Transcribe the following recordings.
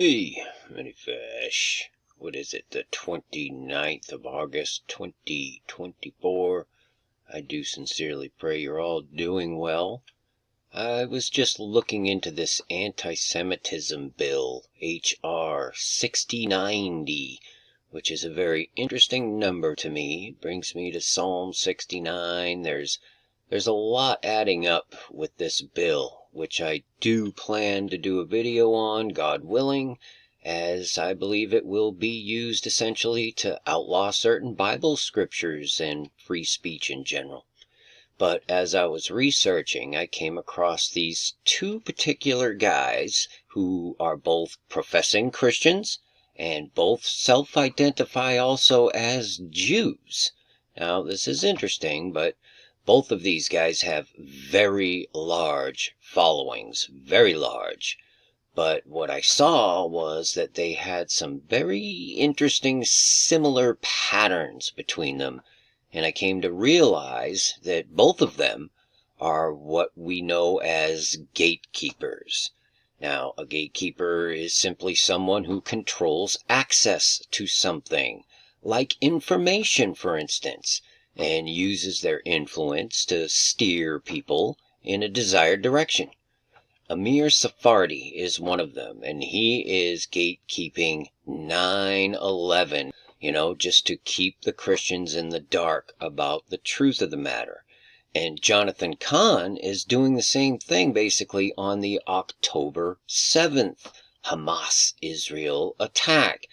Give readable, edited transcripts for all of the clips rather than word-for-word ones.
Hey, Minifish. What is it, the 29th of August, 2024? I do sincerely pray you're all doing well. I was just looking into this anti-Semitism bill, H.R. 6090, which is a very interesting number to me. It brings me to Psalm 69. There's a lot adding up with this bill, which I do plan to do a video on, God willing, as I believe it will be used essentially to outlaw certain Bible scriptures and free speech in general. But as I was researching, I came across these two particular guys who are both professing Christians and both self-identify also as Jews. Now, this is interesting, but both of these guys have very large followings, very large. But what I saw was that they had some very interesting similar patterns between them. And I came to realize that both of them are what we know as gatekeepers. Now, a gatekeeper is simply someone who controls access to something, like information, for instance, and uses their influence to steer people in a desired direction. Amir Sephardi is one of them, and he is gatekeeping 9/11, just to keep the Christians in the dark about the truth of the matter. And Jonathan Cahn is doing the same thing basically on the October 7th Hamas-Israel attack.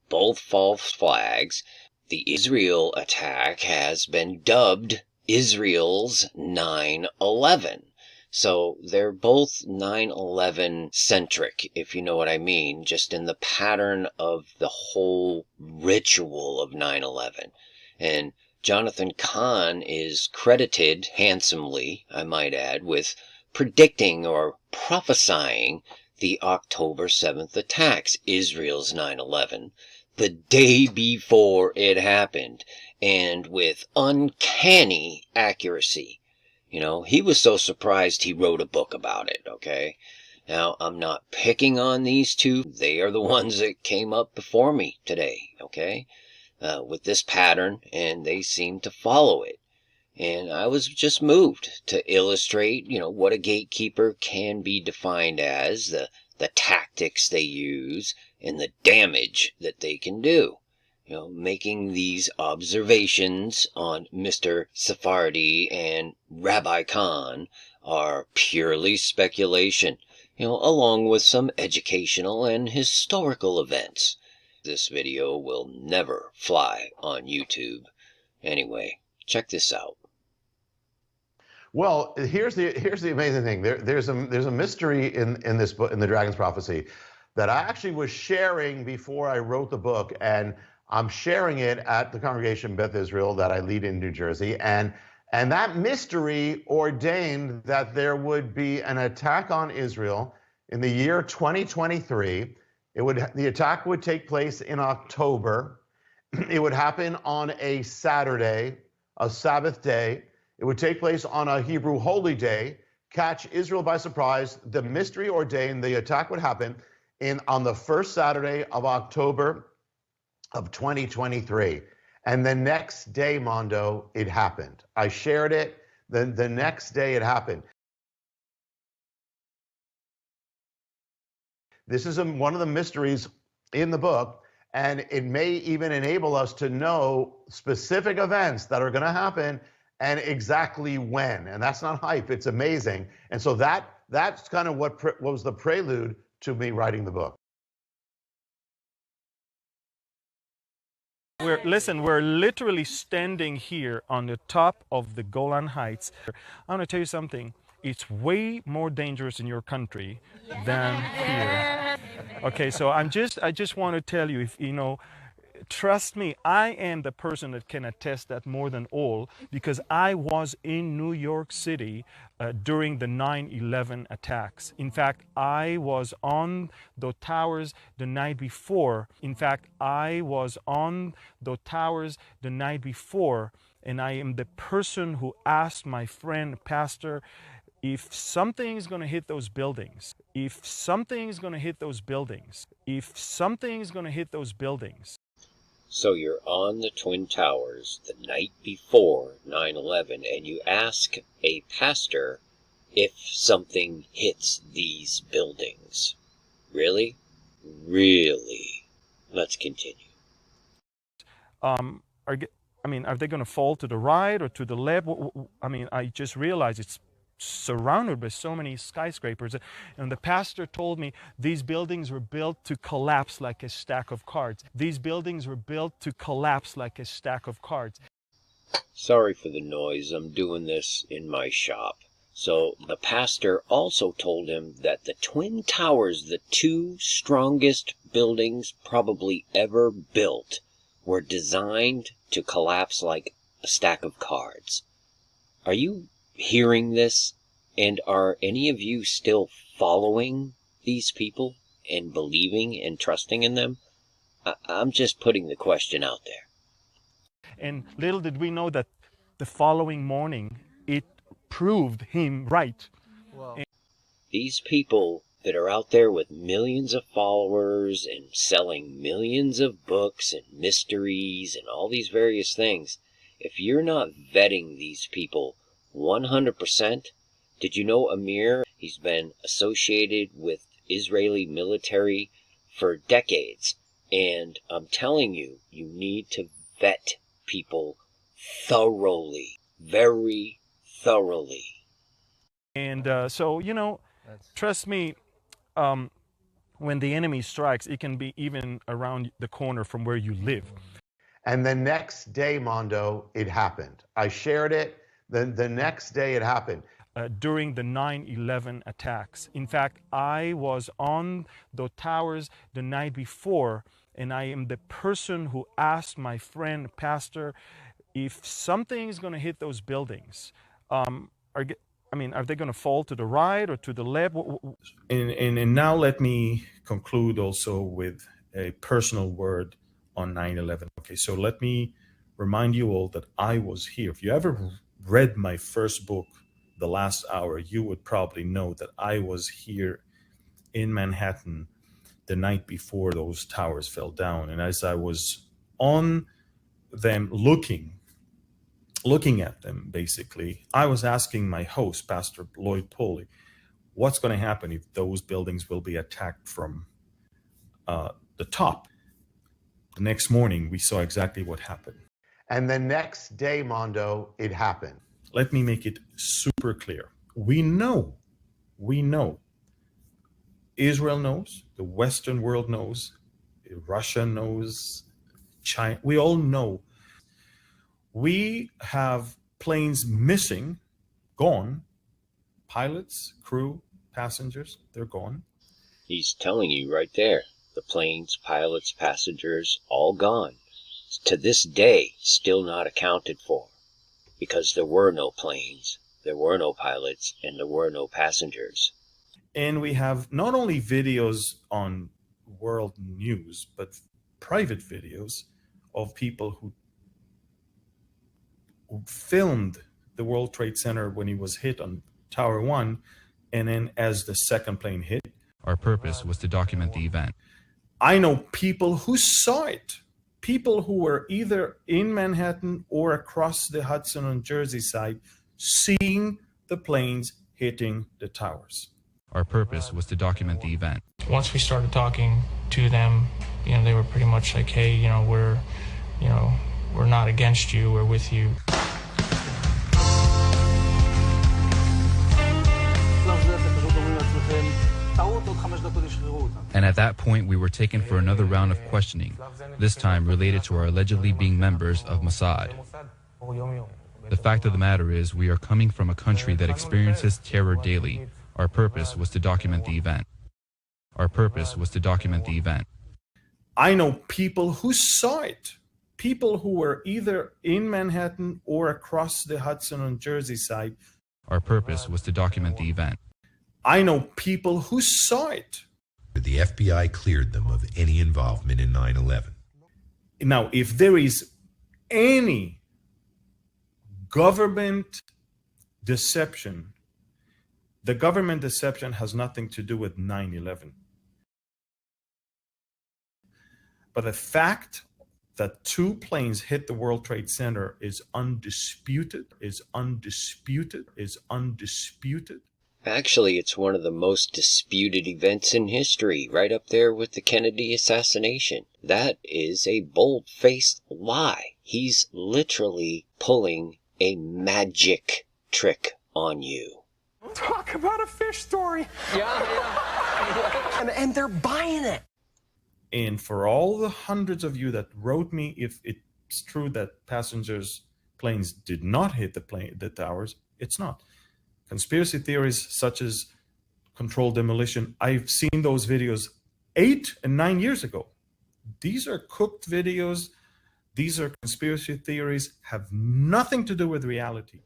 Both false flags. The Israel attack has been dubbed Israel's 9/11. So they're both 9/11 centric, if you know what I mean, just in the pattern of the whole ritual of 9/11. And Jonathan Cahn is credited handsomely, I might add, with predicting or prophesying the October 7th attacks, Israel's 9/11, the day before it happened, and with uncanny accuracy. He was so surprised he wrote a book about it, okay? Now, I'm not picking on these two. They are the ones that came up before me today, okay? With this pattern, and they seem to follow it. And I was just moved to illustrate, what a gatekeeper can be defined as, the tactics they use, and the damage that they can do. Making these observations on Mr. Sephardi and Rabbi Cahn are purely speculation, along with some educational and historical events. This video will never fly on YouTube. Anyway, check this out. Well, here's the amazing thing. There's a mystery in this book, in the Dragon's Prophecy, that I actually was sharing before I wrote the book, and I'm sharing it at the congregation Beth Israel that I lead in New Jersey, and that mystery ordained that there would be an attack on Israel in the year 2023. The attack would take place in October. It would happen on a Saturday, a Sabbath day. It would take place on a Hebrew holy day, catch Israel by surprise. The mystery ordained the attack would happen on the first Saturday of October of 2023. And the next day, Mondo, it happened. I shared it. The next day it happened. This is one of the mysteries in the book, and it may even enable us to know specific events that are going to happen and exactly when. And that's not hype, it's amazing. And so that's kind of what was the prelude to me writing the book. We're literally standing here on the top of the Golan Heights. I want to tell you something. It's way more dangerous in your country than here. Okay, so I just want to tell you, trust me, I am the person that can attest that more than all, because I was in New York City during the 9/11 attacks. In fact, I was on the towers the night before. And I am the person who asked my friend, Pastor, If something is going to hit those buildings, if something is going to hit those buildings, if something is going to hit those buildings. So you're on the Twin Towers the night before 9/11 and you ask a pastor if something hits these buildings. Really? Really? Let's continue. Are they going to fall to the right or to the left? I just realized it's surrounded by so many skyscrapers. And the pastor told me these buildings were built to collapse like a stack of cards. These buildings were built to collapse like a stack of cards. Sorry for the noise. I'm doing this in my shop. So the pastor also told him that the Twin Towers, the two strongest buildings probably ever built, were designed to collapse like a stack of cards. Are you hearing this? And are any of you still following these people and believing and trusting in them? I'm just putting the question out there. And little did we know that the following morning it proved him right. Wow. These people that are out there with millions of followers and selling millions of books and mysteries and all these various things, if you're not vetting these people 100%, did you know Amir? He's been associated with Israeli military for decades, and I'm telling you, you need to vet people thoroughly, very thoroughly. And trust me, when the enemy strikes, it can be even around the corner from where you live. And the next day, Mondo, it happened. I shared it. The next day it happened. During the 9/11 attacks. In fact, I was on the towers the night before, and I am the person who asked my friend, Pastor, if something is going to hit those buildings, are they going to fall to the right or to the left? And now let me conclude also with a personal word on 9/11. Okay, so let me remind you all that I was here. If you ever read my first book, The Last Hour, you would probably know that I was here in Manhattan the night before those towers fell down. And as I was on them looking at them, basically, I was asking my host, Pastor Lloyd Poley, what's going to happen if those buildings will be attacked from the top? The next morning, we saw exactly what happened. And the next day, Mondo, it happened. Let me make it super clear. We know, Israel knows, the Western world knows, Russia knows, China, we all know. We have planes missing, gone, pilots, crew, passengers, they're gone. He's telling you right there, the planes, pilots, passengers, all gone. To this day, still not accounted for, because there were no planes, there were no pilots, and there were no passengers. And we have not only videos on world news, but private videos of people who filmed the World Trade Center when he was hit on Tower 1, and then as the second plane hit. Our purpose was to document the event. I know people who saw it, people who were either in Manhattan or across the Hudson on Jersey side, seeing the planes hitting the towers. Our purpose was to document the event. Once we started talking to them, they were pretty much like, hey, we're not against you, we're with you. And at that point, we were taken for another round of questioning, this time related to our allegedly being members of Mossad. The fact of the matter is, we are coming from a country that experiences terror daily. Our purpose was to document the event. Our purpose was to document the event. I know people who saw it, people who were either in Manhattan or across the Hudson on Jersey side. Our purpose was to document the event. I know people who saw it. The FBI cleared them of any involvement in 9/11. Now, if there is any government deception The government deception has nothing to do with 9/11. But the fact that 2 planes hit the World Trade Center is undisputed. Actually, it's one of the most disputed events in history, right up there with the Kennedy assassination. That is a bold-faced lie. He's literally pulling a magic trick on you. Talk about a fish story. Yeah. And they're buying it. And for all the hundreds of you that wrote me, if it's true that passengers' planes did not hit the towers, it's not. Conspiracy theories such as controlled demolition, I've seen those videos 8 and 9 years ago. These are cooked videos. These are conspiracy theories, have nothing to do with reality.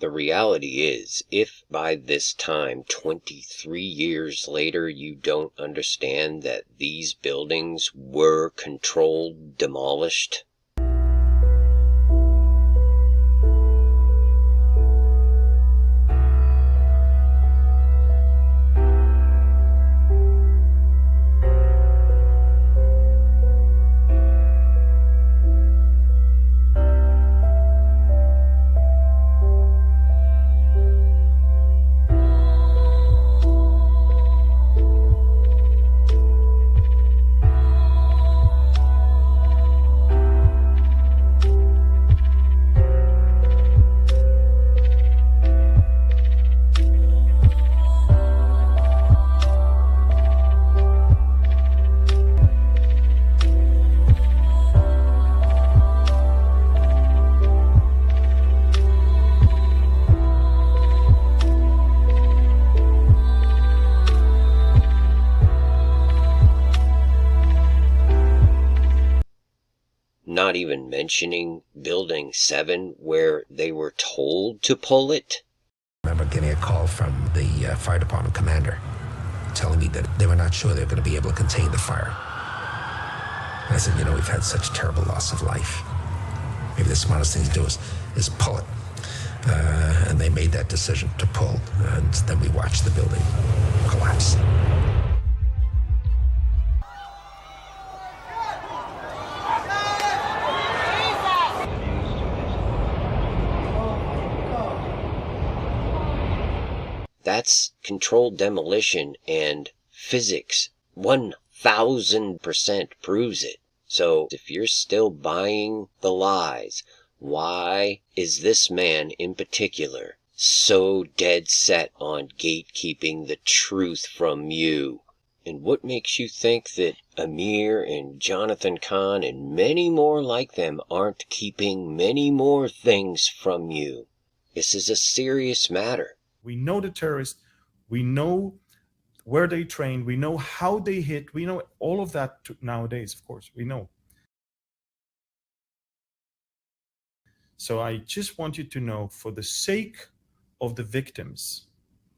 The reality is, if by this time, 23 years later, you don't understand that these buildings were controlled, demolished, not even mentioning Building 7, where they were told to pull it. I remember getting a call from the fire department commander telling me that they were not sure they were going to be able to contain the fire. And I said, we've had such terrible loss of life. Maybe the smartest thing to do is pull it. And they made that decision to pull, and then we watched the building collapse. That's controlled demolition, and physics 1000% proves it. So if you're still buying the lies, why is this man in particular so dead set on gatekeeping the truth from you? And what makes you think that Amir and Jonathan Cahn and many more like them aren't keeping many more things from you? This is a serious matter. We know the terrorists. We know where they train. We know how they hit. We know all of that nowadays, of course. We know. So I just want you to know, for the sake of the victims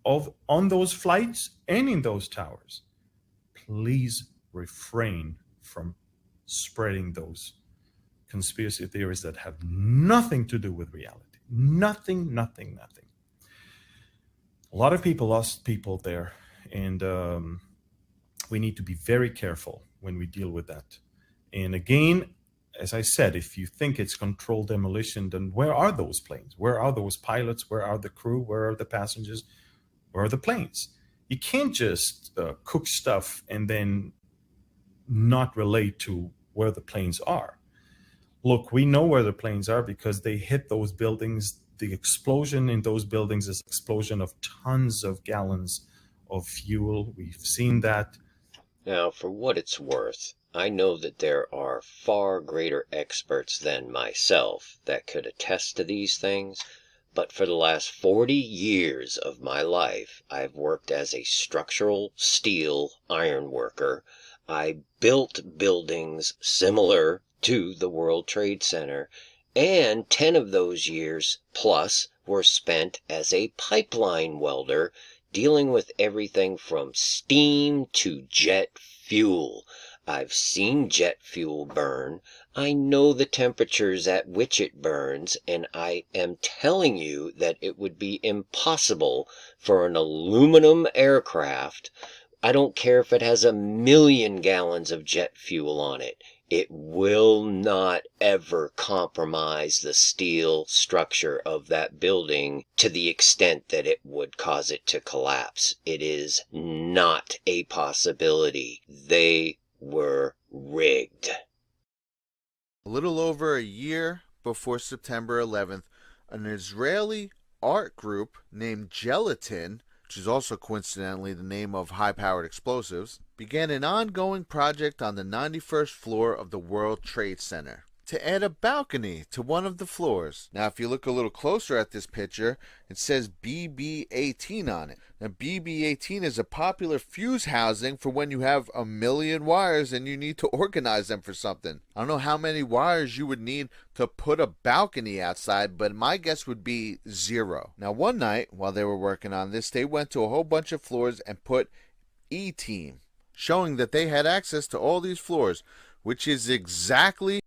on those flights and in those towers, please refrain from spreading those conspiracy theories that have nothing to do with reality. Nothing. A lot of people lost people there, and we need to be very careful when we deal with that. And again, as I said, if you think it's controlled demolition, then where are those planes? Where are those pilots? Where are the crew? Where are the passengers? Where are the planes? You can't just cook stuff and then not relate to where the planes are. Look, we know where the planes are because they hit those buildings. The explosion in those buildings is an explosion of tons of gallons of fuel. We've seen that. Now, for what it's worth, I know that there are far greater experts than myself that could attest to these things, but for the last 40 years of my life, I've worked as a structural steel iron worker. I built buildings similar to the World Trade Center, and 10 of those years plus were spent as a pipeline welder, dealing with everything from steam to jet fuel. I've seen jet fuel burn. I know the temperatures at which it burns, and I am telling you that it would be impossible for an aluminum aircraft, I don't care if it has 1,000,000 gallons of jet fuel on it, it will not ever compromise the steel structure of that building to the extent that it would cause it to collapse. It is not a possibility. They were rigged. A little over a year before September 11th, an Israeli art group named Gelatin, which is also coincidentally the name of high-powered explosives, began an ongoing project on the 91st floor of the World Trade Center to add a balcony to one of the floors. Now, if you look a little closer at this picture, it says BB18 on it. Now, BB18 is a popular fuse housing for when you have 1,000,000 wires and you need to organize them for something. I don't know how many wires you would need to put a balcony outside, but my guess would be 0. Now, one night, while they were working on this, they went to a whole bunch of floors and put E-Team, showing that they had access to all these floors, which is exactly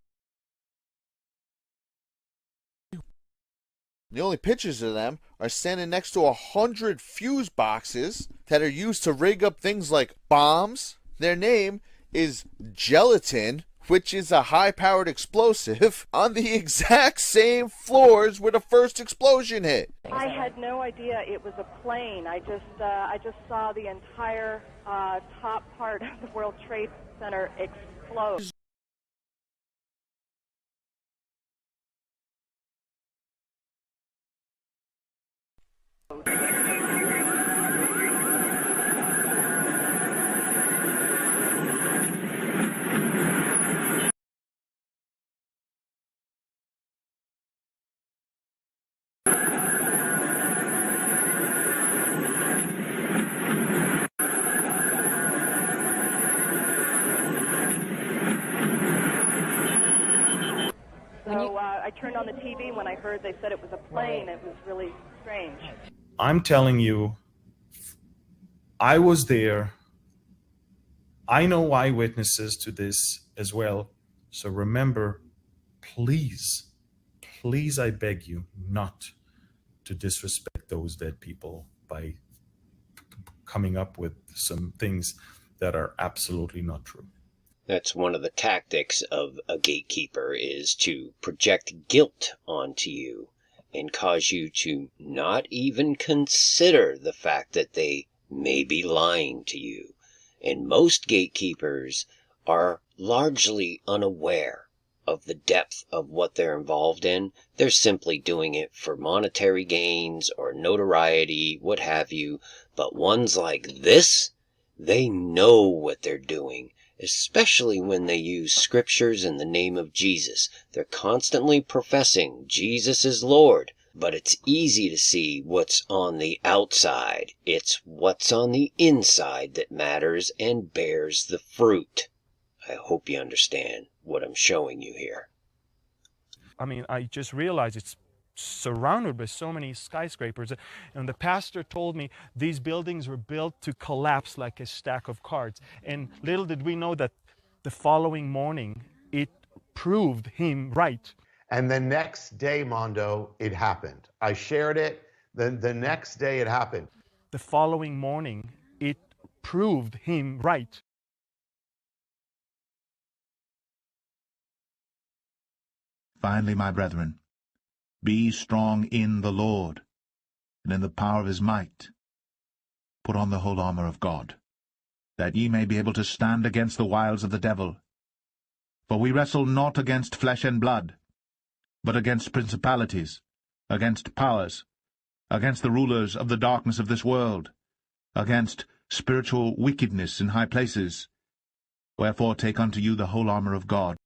the only pictures of them are standing next to 100 fuse boxes that are used to rig up things like bombs. Their name is Gelatin, which is a high-powered explosive, on the exact same floors where the first explosion hit. I had no idea it was a plane. I just saw the entire top part of the World Trade Center explode. So I turned on the TV when I heard they said it was a plane. It was really strange. I'm telling you, I was there. I know eyewitnesses to this as well. So remember, please, please, I beg you not to disrespect those dead people by coming up with some things that are absolutely not true. That's one of the tactics of a gatekeeper, is to project guilt onto you and cause you to not even consider the fact that they may be lying to you. And most gatekeepers are largely unaware of the depth of what they're involved in. They're simply doing it for monetary gains or notoriety, what have you. But ones like this, they know what they're doing, especially when they use scriptures in the name of Jesus. They're constantly professing Jesus is Lord, but it's easy to see what's on the outside. It's what's on the inside that matters and bears the fruit. I hope you understand what I'm showing you here. I mean, I just realized it's surrounded by so many skyscrapers, and the pastor told me these buildings were built to collapse like a stack of cards. And little did we know that the following morning it proved him right. And the next day, Mondo, it happened. I shared it. Then the next day it happened. The following morning it proved him right. Finally, my brethren, be strong in the Lord, and in the power of his might. Put on the whole armor of God, that ye may be able to stand against the wiles of the devil. For we wrestle not against flesh and blood, but against principalities, against powers, against the rulers of the darkness of this world, against spiritual wickedness in high places. Wherefore take unto you the whole armor of God,